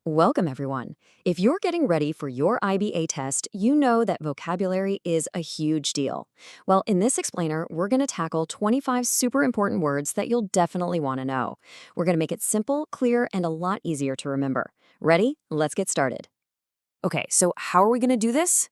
Welcome, everyone. If you're getting ready for your IBA test, you know that vocabulary is a huge deal. Well, in this explainer, we're going to tackle 25 super important words that you'll definitely want to know. We're going to make it simple, clear, and a lot easier to remember. Ready? Let's get started. Okay, so how are we going to do this?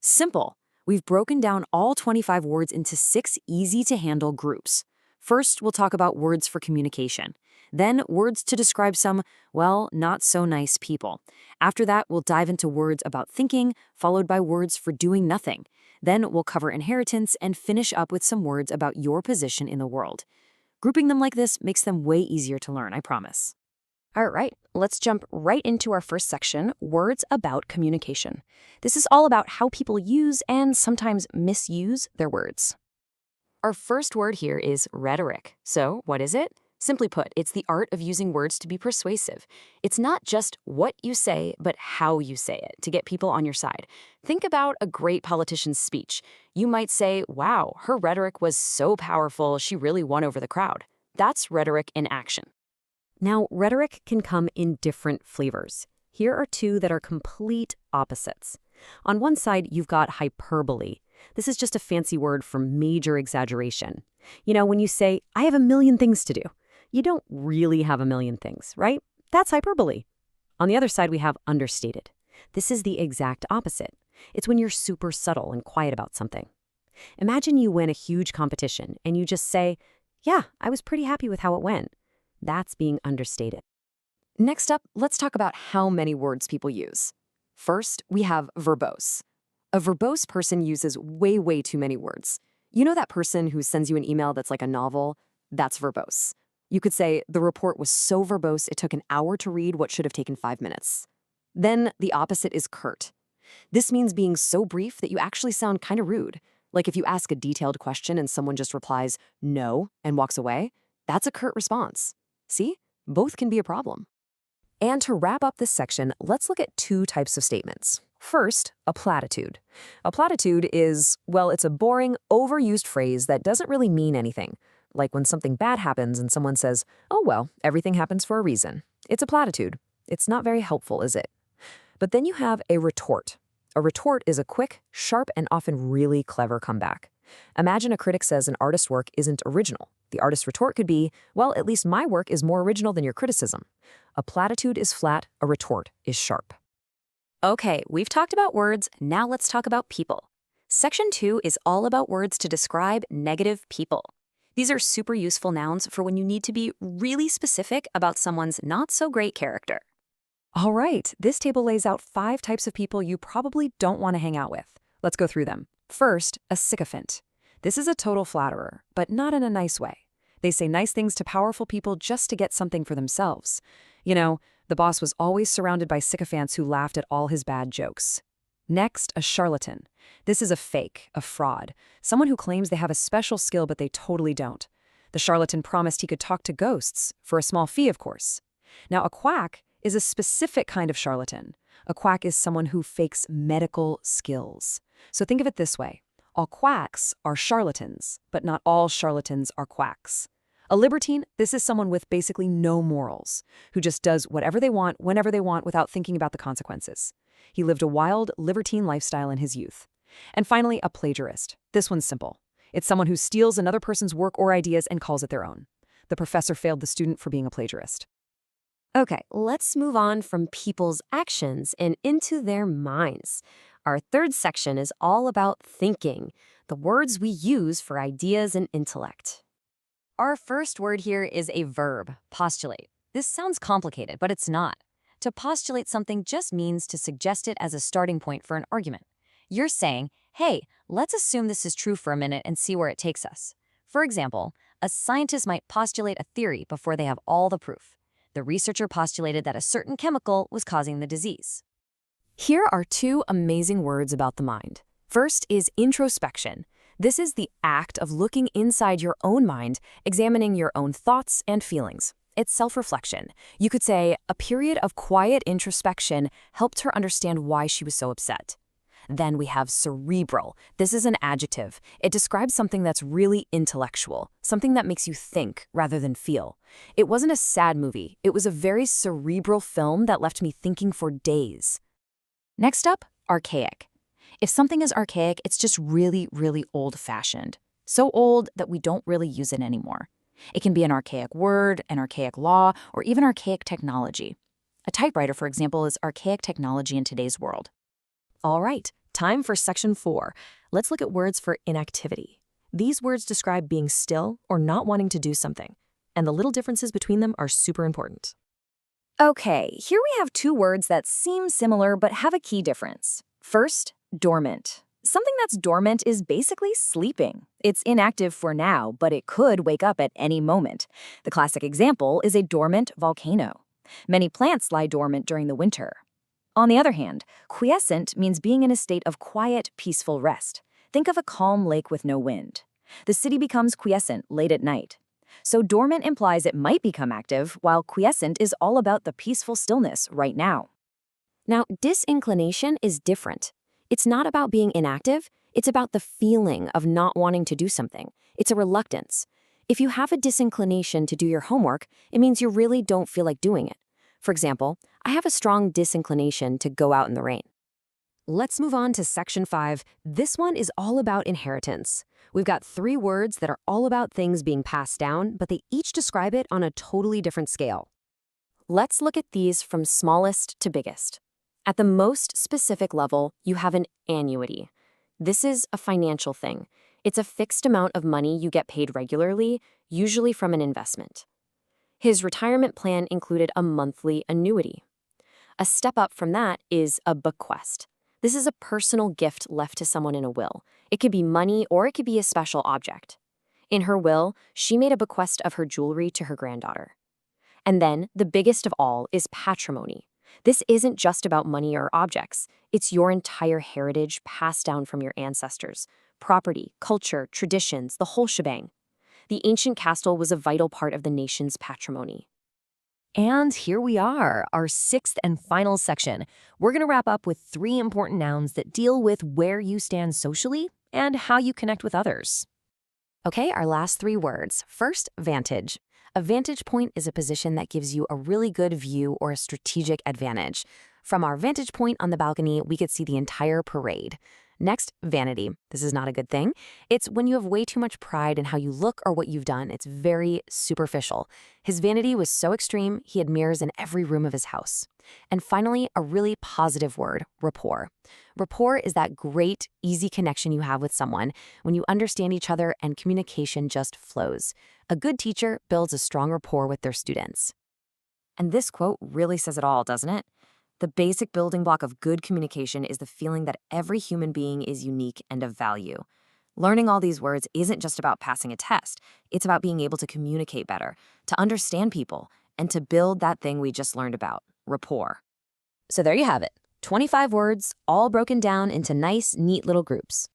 Simple. We've broken down all 25 words into 6 easy-to-handle groups. First, we'll talk about words for communication. Then, words to describe some, well, not-so-nice people. After that, we'll dive into words about thinking, followed by words for doing nothing. Then, we'll cover inheritance and finish up with some words about your position in the world. Grouping them like this makes them way easier to learn, I promise. All right, let's jump right into our first section, words about communication. This is all about how people use and sometimes misuse their words. Our first word here is rhetoric. So, what is it? Simply put, it's the art of using words to be persuasive. It's not just what you say, but how you say it to get people on your side. Think about a great politician's speech. You might say, wow, her rhetoric was so powerful, she really won over the crowd. That's rhetoric in action. Now, rhetoric can come in different flavors. Here are two that are complete opposites. On one side, you've got hyperbole. This is just a fancy word for major exaggeration. You know, when you say, I have a million things to do, you don't really have a million things, right? That's hyperbole. On the other side, we have understated. This is the exact opposite. It's when you're super subtle and quiet about something. Imagine you win a huge competition and you just say, yeah, I was pretty happy with how it went. That's being understated. Next up, let's talk about how many words people use. First, we have verbose. A verbose person uses way too many words. You know that person who sends you an email that's like a novel? That's verbose. You could say, the report was so verbose it took an hour to read what should have taken 5 minutes. Then the opposite is curt. This means being so brief that you actually sound kind of rude. Like if you ask a detailed question and someone just replies, no, and walks away, that's a curt response. See? Both can be a problem. And to wrap up this section, let's look at 2 types of statements. First, a platitude. A platitude is, well, it's a boring, overused phrase that doesn't really mean anything. Like when something bad happens and someone says, oh, well, everything happens for a reason. It's a platitude. It's not very helpful, is it? But then you have a retort. A retort is a quick, sharp, and often really clever comeback. Imagine a critic says an artist's work isn't original. The artist's retort could be, well, at least my work is more original than your criticism. A platitude is flat, a retort is sharp. Okay, we've talked about words, now let's talk about people. Section 2 is all about words to describe negative people. These are super useful nouns for when you need to be really specific about someone's not-so-great character. All right, this table lays out 5 types of people you probably don't want to hang out with. Let's go through them. First, a sycophant. This is a total flatterer, but not in a nice way. They say nice things to powerful people just to get something for themselves. You know, the boss was always surrounded by sycophants who laughed at all his bad jokes. Next, a charlatan. This is a fake, a fraud, someone who claims they have a special skill but they totally don't. The charlatan promised he could talk to ghosts, for a small fee, of course. Now, a quack is a specific kind of charlatan. A quack is someone who fakes medical skills. So think of it this way. All quacks are charlatans, but not all charlatans are quacks. A libertine, this is someone with basically no morals, who just does whatever they want, whenever they want, without thinking about the consequences. He lived a wild, libertine lifestyle in his youth. And finally, a plagiarist. This one's simple. It's someone who steals another person's work or ideas and calls it their own. The professor failed the student for being a plagiarist. Okay, let's move on from people's actions and into their minds. Our third section is all about thinking, the words we use for ideas and intellect. Our first word here is a verb, postulate. This sounds complicated, but it's not. To postulate something just means to suggest it as a starting point for an argument. You're saying, hey, let's assume this is true for a minute and see where it takes us. For example, a scientist might postulate a theory before they have all the proof. The researcher postulated that a certain chemical was causing the disease. Here are 2 amazing words about the mind. First is introspection. This is the act of looking inside your own mind, examining your own thoughts and feelings. It's self-reflection. You could say a period of quiet introspection helped her understand why she was so upset. Then we have cerebral. This is an adjective. It describes something that's really intellectual, something that makes you think rather than feel. It wasn't a sad movie. It was a very cerebral film that left me thinking for days. Next up, archaic. If something is archaic, it's just really, really old-fashioned. So old that we don't really use it anymore. It can be an archaic word, an archaic law, or even archaic technology. A typewriter, for example, is archaic technology in today's world. All right, time for section 4. Let's look at words for inactivity. These words describe being still or not wanting to do something, and the little differences between them are super important. Okay, here we have two words that seem similar but have a key difference. First, dormant. Something that's dormant is basically sleeping. It's inactive for now, but it could wake up at any moment. The classic example is a dormant volcano. Many plants lie dormant during the winter. On the other hand, quiescent means being in a state of quiet, peaceful rest. Think of a calm lake with no wind. The city becomes quiescent late at night. So dormant implies it might become active, while quiescent is all about the peaceful stillness right now. Now, disinclination is different. It's not about being inactive, it's about the feeling of not wanting to do something. It's a reluctance. If you have a disinclination to do your homework, it means you really don't feel like doing it. For example, I have a strong disinclination to go out in the rain. Let's move on to section 5. This one is all about inheritance. We've got 3 words that are all about things being passed down, but they each describe it on a totally different scale. Let's look at these from smallest to biggest. At the most specific level, you have an annuity. This is a financial thing. It's a fixed amount of money you get paid regularly, usually from an investment. His retirement plan included a monthly annuity. A step up from that is a bequest. This is a personal gift left to someone in a will. It could be money or it could be a special object. In her will, she made a bequest of her jewelry to her granddaughter. And then, the biggest of all is patrimony. This isn't just about money or objects. It's your entire heritage passed down from your ancestors. Property, culture, traditions, the whole shebang. The ancient castle was a vital part of the nation's patrimony. And here we are, our 6th and final section. We're going to wrap up with 3 important nouns that deal with where you stand socially and how you connect with others. Okay, our last 3 words. First, vantage. A vantage point is a position that gives you a really good view or a strategic advantage. From our vantage point on the balcony, we could see the entire parade. Next, vanity. This is not a good thing. It's when you have way too much pride in how you look or what you've done. It's very superficial. His vanity was so extreme, he had mirrors in every room of his house. And finally, a really positive word, rapport. Rapport is that great, easy connection you have with someone when you understand each other and communication just flows. A good teacher builds a strong rapport with their students. And this quote really says it all, doesn't it? The basic building block of good communication is the feeling that every human being is unique and of value. Learning all these words isn't just about passing a test. It's about being able to communicate better, to understand people, and to build that thing we just learned about, rapport. So there you have it. 25 words, all broken down into nice, neat little groups.